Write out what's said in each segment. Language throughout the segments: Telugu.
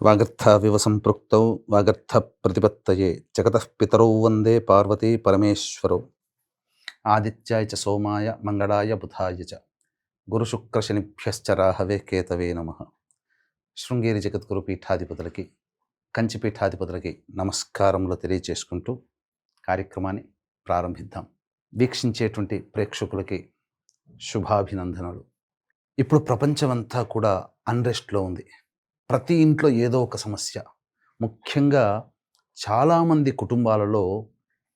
వాగర్థావివ సంపృక్తౌ వాగర్థప్రతిపత్తయే జగతః పితరౌ వందే పార్వతీ పరమేశ్వరౌ. ఆదిత్యాయ చ సోమాయ మంగళాయ బుధాయ చ గురుశుక్రశనిభ్యశ్చ రాహవే కేతవే నమః. శృంగేరి జగద్గురు పీఠాధిపతులకి, కంచి పీఠాధిపతులకి నమస్కారములు తెలియచేసుకుంటూ కార్యక్రమాన్ని ప్రారంభిద్దాం. వీక్షించేటువంటి ప్రేక్షకులకి శుభాభినందనలు. ఇప్పుడు ప్రపంచమంతా కూడా అన్రెస్ట్లో ఉంది. ప్రతి ఇంట్లో ఏదో ఒక సమస్య. ముఖ్యంగా చాలామంది కుటుంబాలలో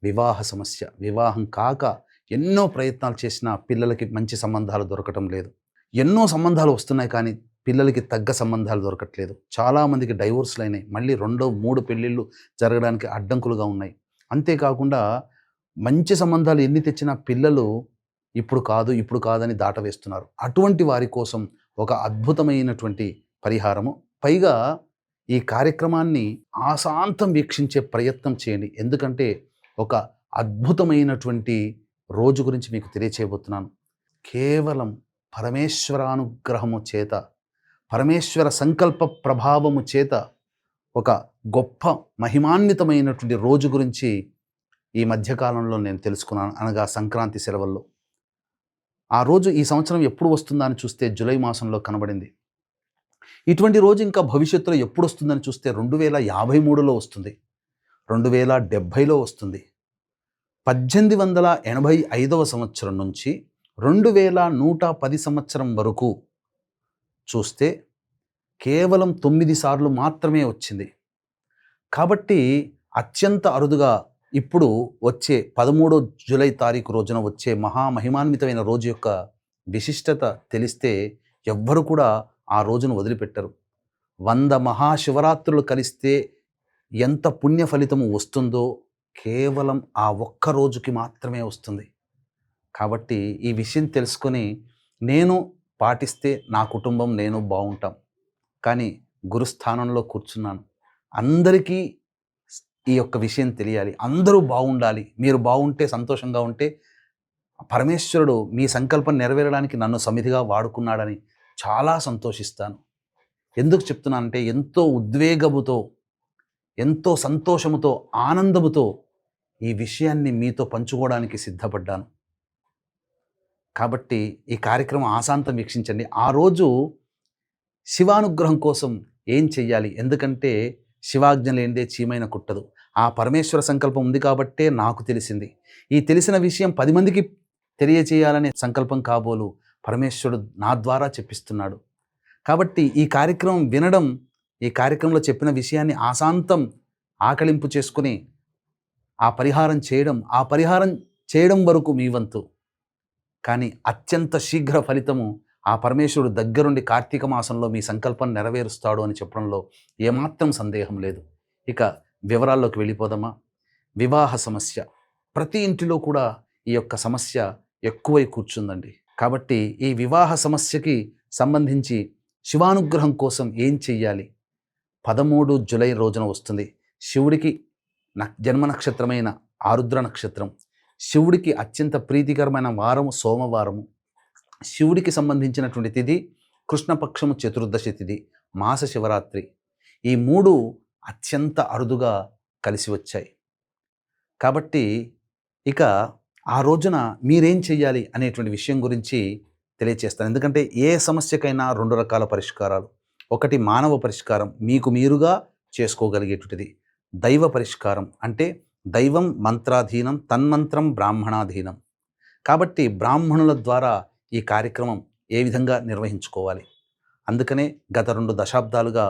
వివాహ సమస్య. వివాహం కాక ఎన్నో ప్రయత్నాలు చేసినా పిల్లలకి మంచి సంబంధాలు దొరకటం లేదు. ఎన్నో సంబంధాలు వస్తున్నాయి కానీ పిల్లలకి తగ్గ సంబంధాలు దొరకట్లేదు. చాలామందికి డైవోర్స్లు అయినాయి. మళ్ళీ 2, 3 పెళ్ళిళ్ళు జరగడానికి అడ్డంకులుగా ఉన్నాయి. అంతేకాకుండా మంచి సంబంధాలు ఎన్ని తెచ్చినా పిల్లలు ఇప్పుడు కాదని దాటవేస్తున్నారు. అటువంటి వారి కోసం ఒక అద్భుతమైనటువంటి పరిహారము. పైగా ఈ కార్యక్రమాన్ని ఆశాంతం వీక్షించే ప్రయత్నం చేయండి. ఎందుకంటే ఒక అద్భుతమైనటువంటి రోజు గురించి మీకు తెలియచేయబోతున్నాను. కేవలం పరమేశ్వరానుగ్రహము చేత, పరమేశ్వర సంకల్ప ప్రభావము చేత ఒక గొప్ప మహిమాన్వితమైనటువంటి రోజు గురించి ఈ మధ్యకాలంలో నేను తెలుసుకున్నాను, అనగా సంక్రాంతి సెలవుల్లో. ఆ రోజు ఈ సంవత్సరం ఎప్పుడు వస్తుందా అని చూస్తే జూలై మాసంలో కనబడింది. ఇటువంటి రోజు ఇంకా భవిష్యత్తులో ఎప్పుడు వస్తుందని చూస్తే 2053లో వస్తుంది, 2070లో వస్తుంది. 1885వ సంవత్సరం నుంచి 2110 సంవత్సరం వరకు చూస్తే కేవలం 9 సార్లు మాత్రమే వచ్చింది. కాబట్టి అత్యంత అరుదుగా ఇప్పుడు వచ్చే 13 జూలై తారీఖు రోజున వచ్చే మహామహిమాన్వితమైన రోజు యొక్క విశిష్టత తెలిస్తే ఎవ్వరు కూడా ఆ రోజును వదిలిపెట్టరు. 100 మహాశివరాత్రులు కలిస్తే ఎంత పుణ్య ఫలితము వస్తుందో కేవలం ఆ ఒక్క రోజుకి మాత్రమే వస్తుంది. కాబట్టి ఈ విషయం తెలుసుకొని నేను పాటిస్తే నా కుటుంబం, నేను బాగుంటాం. కానీ గురుస్థానంలో కూర్చున్నాను. అందరికీ ఈ యొక్క విషయం తెలియాలి, అందరూ బాగుండాలి. మీరు బాగుంటే, సంతోషంగా ఉంటే పరమేశ్వరుడు మీ సంకల్పం నెరవేరడానికి నన్ను సమిధిగా వాడుకున్నాడని చాలా సంతోషిస్తాను. ఎందుకు చెప్తున్నానంటే ఎంతో ఉద్వేగముతో, ఎంతో సంతోషముతో, ఆనందముతో ఈ విషయాన్ని మీతో పంచుకోవడానికి సిద్ధపడ్డాను. కాబట్టి ఈ కార్యక్రమం ఆశాంతం వీక్షించండి. ఆ రోజు శివానుగ్రహం కోసం ఏం చెయ్యాలి? ఎందుకంటే శివాజ్ఞ లేనిదే చీమైన కుట్టదు. ఆ పరమేశ్వర సంకల్పం ఉంది కాబట్టే నాకు తెలిసింది. ఈ తెలిసిన విషయం 10 మందికి తెలియచేయాలనే సంకల్పం కాబోలు పరమేశ్వరుడు నా ద్వారా చెప్పిస్తున్నాడు. కాబట్టి ఈ కార్యక్రమం వినడం, ఈ కార్యక్రమంలో చెప్పిన విషయాన్ని ఆశాంతం ఆకలింపు చేసుకుని ఆ పరిహారం చేయడం వరకు మీ వంతు. కానీ అత్యంత శీఘ్ర ఫలితము ఆ పరమేశ్వరుడు దగ్గరుండి కార్తీక మాసంలో మీ సంకల్పం నెరవేరుస్తాడు అని చెప్పడంలో ఏమాత్రం సందేహం లేదు. ఇక వివరాల్లోకి వెళ్ళిపోదామా? వివాహ సమస్య. ప్రతి ఇంటిలో కూడా ఈ యొక్క సమస్య ఎక్కువై కూర్చుందండి. కాబట్టి ఈ వివాహ సమస్యకి సంబంధించి శివానుగ్రహం కోసం ఏం చెయ్యాలి? 13 జూలై రోజున వస్తుంది. శివుడికి జన్మ నక్షత్రమైన ఆరుద్ర నక్షత్రం. శివుడికి అత్యంత ప్రీతికరమైన వారము సోమవారము. శివుడికి సంబంధించినటువంటి తిథి కృష్ణపక్షము చతుర్దశి తిథి, మాస శివరాత్రి. ఈ 3 అత్యంత అరుదుగా కలిసి వచ్చాయి. కాబట్టి ఇక ఆ రోజున మీరేం చెయ్యాలి అనేటువంటి విషయం గురించి తెలియచేస్తాను. ఎందుకంటే ఏ సమస్యకైనా 2 రకాల పరిష్కారాలు. ఒకటి మానవ పరిష్కారం, మీకు మీరుగా చేసుకోగలిగేటువంటిది. దైవ పరిష్కారం అంటే దైవం మంత్రాధీనం, తన్మంత్రం బ్రాహ్మణాధీనం. కాబట్టి బ్రాహ్మణుల ద్వారా ఈ కార్యక్రమం ఏ విధంగా నిర్వహించుకోవాలి? అందుకనే గత 2 దశాబ్దాలుగా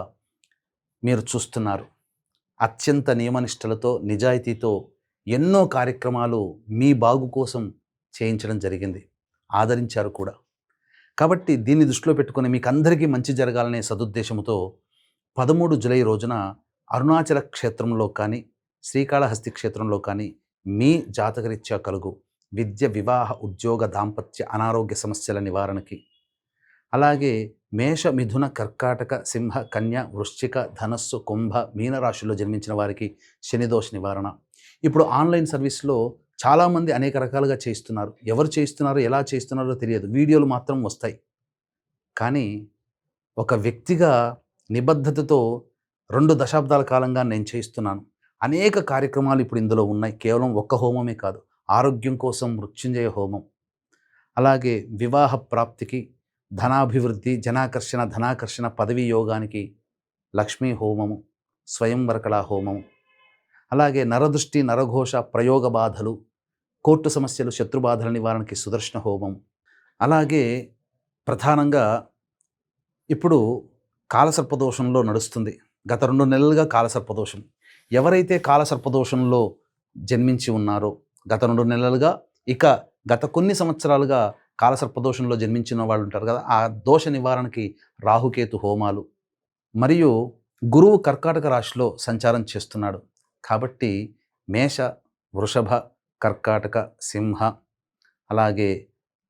మీరు చూస్తున్నారు, అత్యంత నియమనిష్టలతో, నిజాయితీతో ఎన్నో కార్యక్రమాలు మీ బాగు కోసం చేయించడం జరిగింది. ఆదరించారు కూడా. కాబట్టి దీన్ని దృష్టిలో పెట్టుకుని మీకు అందరికీ మంచి జరగాలనే సదుద్దేశంతో 13 జూలై రోజున అరుణాచల క్షేత్రంలో కానీ, శ్రీకాళహస్తి క్షేత్రంలో కానీ మీ జాతకరీత్యా కలుగు విద్య, వివాహ, ఉద్యోగ, దాంపత్య, అనారోగ్య సమస్యల నివారణకి, అలాగే మేష, మిథున, కర్కాటక, సింహ, కన్య, వృశ్చిక, ధనస్సు, కుంభ, మీనరాశుల్లో జన్మించిన వారికి శనిదోష నివారణ. ఇప్పుడు ఆన్లైన్ సర్వీస్లో చాలామంది అనేక రకాలుగా చేయిస్తున్నారు. ఎవరు చేయిస్తున్నారో, ఎలా చేయిస్తున్నారో తెలియదు. వీడియోలు మాత్రం వస్తాయి. కానీ ఒక వ్యక్తిగా నిబద్ధతతో 2 దశాబ్దాల కాలంగా నేను చేయిస్తున్నాను. అనేక కార్యక్రమాలు ఇప్పుడు ఇందులో ఉన్నాయి. కేవలం ఒక్క హోమమే కాదు. ఆరోగ్యం కోసం మృత్యుంజయ హోమం, అలాగే వివాహ ప్రాప్తికి, ధనాభివృద్ధి, జనాకర్షణ, ధనాకర్షణ, పదవీ యోగానికి లక్ష్మీ హోమము, స్వయంవరకళా హోమము, అలాగే నరదృష్టి, నరఘోష, ప్రయోగ బాధలు, కోర్టు సమస్యలు, శత్రుబాధల నివారణకి సుదర్శన హోమం. అలాగే ప్రధానంగా ఇప్పుడు కాలసర్పదోషంలో నడుస్తుంది. గత 2 నెలలుగా కాలసర్పదోషం. ఎవరైతే కాలసర్పదోషంలో జన్మించి ఉన్నారో గత 2 నెలలుగా, ఇక గత కొన్ని సంవత్సరాలుగా కాలసర్పదోషంలో జన్మించిన వాళ్ళు ఉంటారు కదా, ఆ దోష నివారణకి రాహుకేతు హోమాలు, మరియు గురువు కర్కాటక రాశిలో సంచారం చేస్తున్నాడు. కాబట్టి మేష, వృషభ, కర్కాటక, సింహ, అలాగే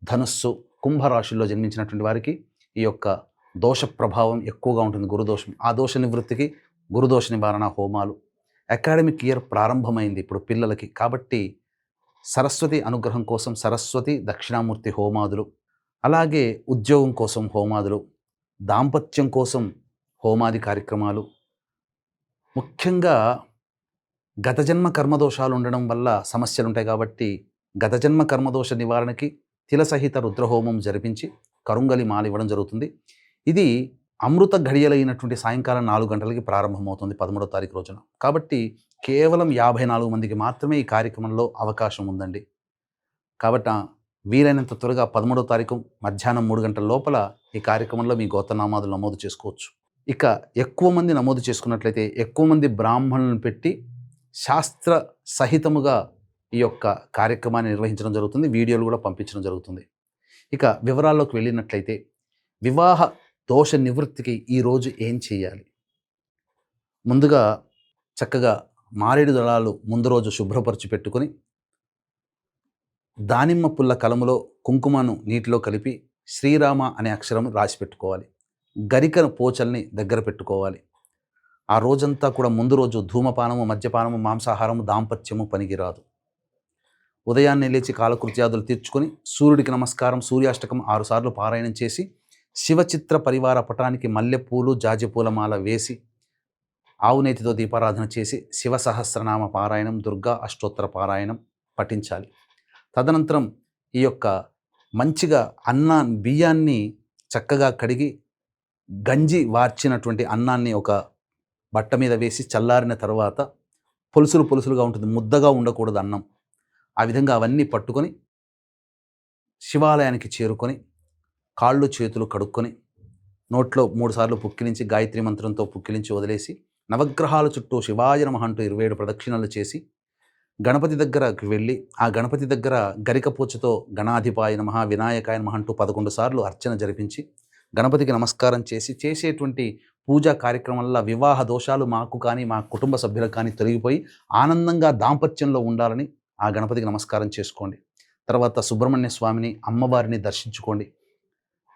ధనుస్సు, కుంభరాశుల్లో జన్మించినటువంటి వారికి ఈ యొక్క దోష ప్రభావం ఎక్కువగా ఉంటుంది, గురుదోషం. ఆ దోష నివృత్తికి గురుదోష నివారణ హోమాలు. అకాడమిక్ ఇయర్ ప్రారంభమైంది ఇప్పుడు పిల్లలకి. కాబట్టి సరస్వతి అనుగ్రహం కోసం సరస్వతి దక్షిణామూర్తి హోమాదులు, అలాగే ఉద్యోగం కోసం హోమాదులు, దాంపత్యం కోసం హోమాది కార్యక్రమాలు. ముఖ్యంగా గత జన్మ కర్మదోషాలు ఉండడం వల్ల సమస్యలు ఉంటాయి కాబట్టి గత జన్మ కర్మదోష నివారణకి తిలసహిత రుద్రహోమం జరిపించి కరుంగలి మాల ఇవ్వడం జరుగుతుంది. ఇది అమృత ఘడియలైనటువంటి సాయంకాలం 4 గంటలకి ప్రారంభమవుతుంది 13వ తారీఖు రోజున. కాబట్టి కేవలం 54 మందికి మాత్రమే ఈ కార్యక్రమంలో అవకాశం ఉందండి. కాబట్టి వీలైనంత త్వరగా 13వ తారీఖు మధ్యాహ్నం 3 గంటల లోపల ఈ కార్యక్రమంలో మీ గోత్రనామాదులు నమోదు చేసుకోవచ్చు. ఇక ఎక్కువ మంది నమోదు చేసుకున్నట్లయితే ఎక్కువ మంది బ్రాహ్మణులను పెట్టి శాస్త్ర సహితముగా ఈ యొక్క కార్యక్రమాన్ని నిర్వహించడం జరుగుతుంది. వీడియోలు కూడా పంపించడం జరుగుతుంది. ఇక వివరాల్లోకి వెళ్ళినట్లయితే, వివాహ దోష నివృత్తికి ఈరోజు ఏం చేయాలి? ముందుగా చక్కగా మారేడు దళాలు ముందు రోజు శుభ్రపరిచి పెట్టుకొని, దానిమ్మ పుల్ల కలములో కుంకుమను నీటిలో కలిపి శ్రీరామ అనే అక్షరం రాసి పెట్టుకోవాలి. గరిక పోచల్ని దగ్గర పెట్టుకోవాలి. ఆ రోజంతా కూడా ముందు రోజు ధూమపానము, మద్యపానము, మాంసాహారము, దాంపత్యము పనికిరాదు. ఉదయాన్నే లేచి కాలకృత్యాదులు తీర్చుకొని సూర్యుడికి నమస్కారం, సూర్యాష్టకం 6 సార్లు పారాయణం చేసి శివచిత్ర పరివార పటానికి మల్లెపూలు, జాజిపూలమాల వేసి ఆవునేతితో దీపారాధన చేసి శివ సహస్రనామ పారాయణం, దుర్గా అష్టోత్తర పారాయణం పఠించాలి. తదనంతరం ఈ యొక్క మంచిగా బియ్యాన్ని చక్కగా కడిగి గంజి వార్చినటువంటి అన్నాన్ని ఒక బట్ట మీద వేసి చల్లారిన తర్వాత పొలుసులుగా ఉంటుంది, ముద్దగా ఉండకూడదు అన్నం. ఆ విధంగా అవన్నీ పట్టుకొని శివాలయానికి చేరుకొని కాళ్ళు చేతులు కడుక్కొని నోట్లో 3 సార్లు పుక్కిలించి గాయత్రి మంత్రంతో పుక్కిలించి వదిలేసి నవగ్రహాల చుట్టూ శివాయ నమః అంటూ 27 ప్రదక్షిణలు చేసి గణపతి దగ్గరకు వెళ్ళి ఆ గణపతి దగ్గర గరికపోచతో గణాధిపాయ నమః, వినాయకాయ నమః అంటూ 11 సార్లు అర్చన జరిపించి గణపతికి నమస్కారం చేసి చేసేటువంటి పూజా కార్యక్రమంలో వివాహ దోషాలు మాకు కానీ మా కుటుంబ సభ్యులకు కానీ తొలగిపోయి ఆనందంగా దాంపత్యంలో ఉండాలని ఆ గణపతికి నమస్కారం చేసుకోండి. తర్వాత సుబ్రహ్మణ్య స్వామిని, అమ్మవారిని దర్శించుకోండి.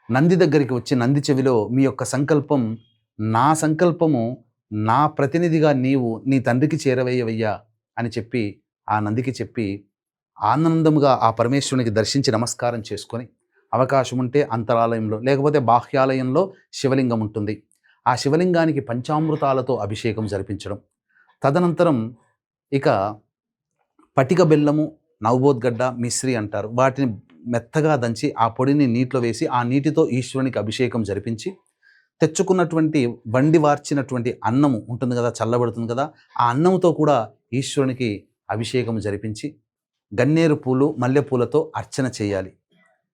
నంది దగ్గరికి వచ్చి నంది చెవిలో మీ యొక్క సంకల్పం, నా సంకల్పము నా ప్రతినిధిగా నీవు నీ తండ్రికి చేరవేయవయ్యా అని చెప్పి ఆ నందికి చెప్పి ఆనందముగా ఆ పరమేశ్వరునికి దర్శించి నమస్కారం చేసుకొని, అవకాశం ఉంటే అంతరాలయంలో లేకపోతే బాహ్యాలయంలో శివలింగం ఉంటుంది, ఆ శివలింగానికి పంచామృతాలతో అభిషేకం జరిపించడం. తదనంతరం ఇక పటిక బెల్లము, నవబోద్గడ్డ, మిశ్రి అంటారు, వాటిని మెత్తగా దంచి ఆ పొడిని నీటిలో వేసి ఆ నీటితో ఈశ్వరునికి అభిషేకం జరిపించి తెచ్చుకున్నటువంటి వండి వార్చినటువంటి అన్నము ఉంటుంది కదా, చల్లబడుతుంది కదా, ఆ అన్నంతో కూడా ఈశ్వరునికి అభిషేకం జరిపించి గన్నేరు పూలు, మల్లెపూలతో అర్చన చేయాలి.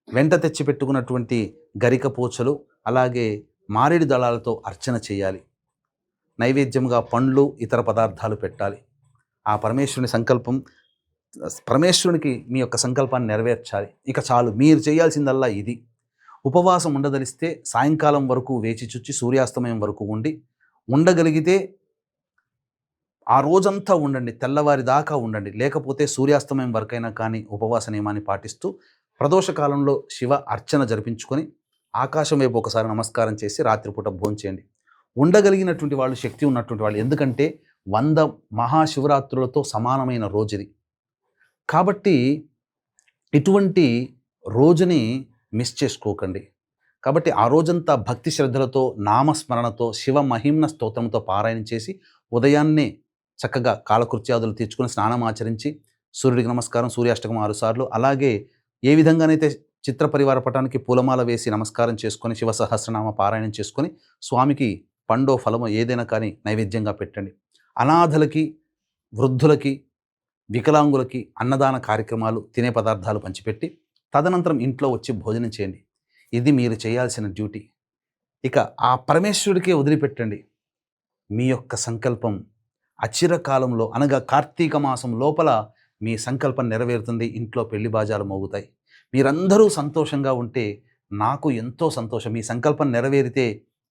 వెంట తెచ్చి పెట్టుకున్నటువంటి గరిక పోచలు అలాగే మారేడు దళాలతో అర్చన చేయాలి. నైవేద్యంగా పండ్లు, ఇతర పదార్థాలు పెట్టాలి. ఆ పరమేశ్వరుని సంకల్పం, పరమేశ్వరునికి మీ యొక్క సంకల్పాన్ని నెరవేర్చాలి. ఇక చాలు, మీరు చేయాల్సిందల్లా ఇది. ఉపవాసం ఉండదలిస్తే సాయంకాలం వరకు వేచి చూచి సూర్యాస్తమయం వరకు ఉండగలిగితే ఆ రోజంతా ఉండండి, తెల్లవారి దాకా ఉండండి. లేకపోతే సూర్యాస్తమయం వరకైనా కానీ ఉపవాస నియమాన్ని పాటిస్తూ ప్రదోషకాలంలో శివ అర్చన జరిపించుకొని ఆకాశం వైపు ఒకసారి నమస్కారం చేసి రాత్రిపూట భోంచేయండి. ఉండగలిగినటువంటి వాళ్ళు, శక్తి ఉన్నటువంటి వాళ్ళు, ఎందుకంటే 100 మహాశివరాత్రులతో సమానమైన రోజుది. కాబట్టి ఇటువంటి రోజుని మిస్ చేసుకోకండి. కాబట్టి ఆ రోజంతా భక్తి శ్రద్ధలతో, నామస్మరణతో, శివ మహిమ్న స్తోత్రంతో పారాయణం చేసి, ఉదయాన్నే చక్కగా కాలకృత్యాదులు తీర్చుకొని స్నానం ఆచరించి, సూర్యుడికి నమస్కారం, సూర్యాష్టకం 6 సార్లు, అలాగే ఏ విధంగానైతే చిత్ర పరివార పటానికి పూలమాల వేసి నమస్కారం చేసుకొని, శివ సహస్రనామ పారాయణం చేసుకొని, స్వామికి పండో, ఫలమో ఏదైనా కానీ నైవేద్యంగా పెట్టండి. అనాథలకి, వృద్ధులకి, వికలాంగులకి అన్నదాన కార్యక్రమాలు, తినే పదార్థాలు పంచిపెట్టి, తదనంతరం ఇంట్లో వచ్చి భోజనం చేయండి. ఇది మీరు చేయాల్సిన డ్యూటీ. ఇక ఆ పరమేశ్వరుడికే వదిలిపెట్టండి. మీ యొక్క సంకల్పం అచిరకాలంలో అనగా కార్తీక మాసం లోపల మీ సంకల్పం నెరవేరుతుంది. ఇంట్లో పెళ్లి బాజాలు మోగుతాయి. మీరందరూ సంతోషంగా ఉంటే నాకు ఎంతో సంతోషం. మీ సంకల్పం నెరవేరితే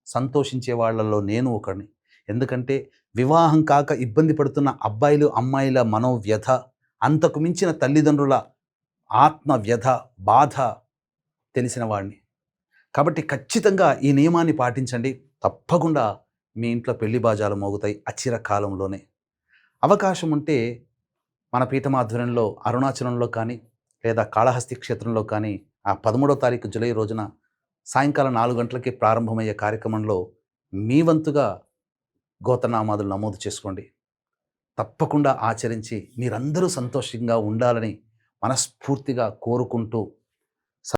సంతోషించే వాళ్ళలో నేను ఒకడిని. ఎందుకంటే వివాహం కాక ఇబ్బంది పడుతున్న అబ్బాయిలు, అమ్మాయిల మనోవ్యధ, అంతకు మించిన తల్లిదండ్రుల ఆత్మ వ్యధ, బాధ తెలిసిన వాడిని. కాబట్టి ఖచ్చితంగా ఈ నియమాన్ని పాటించండి. తప్పకుండా మీ ఇంట్లో పెళ్లి బాజాలు మోగుతాయి అచిరకాలంలోనే. అవకాశం ఉంటే మన పీఠమాధ్వర్యంలో అరుణాచలంలో కానీ, లేదా కాళహస్తి క్షేత్రంలో కానీ ఆ 13వ తారీఖు జులై రోజున సాయంకాలం 4 గంటలకి ప్రారంభమయ్యే కార్యక్రమంలో మీ వంతుగా గోత్రనామాదులు నమోదు చేసుకోండి. తప్పకుండా ఆచరించి మీరందరూ సంతోషంగా ఉండాలని మనస్ఫూర్తిగా కోరుకుంటూ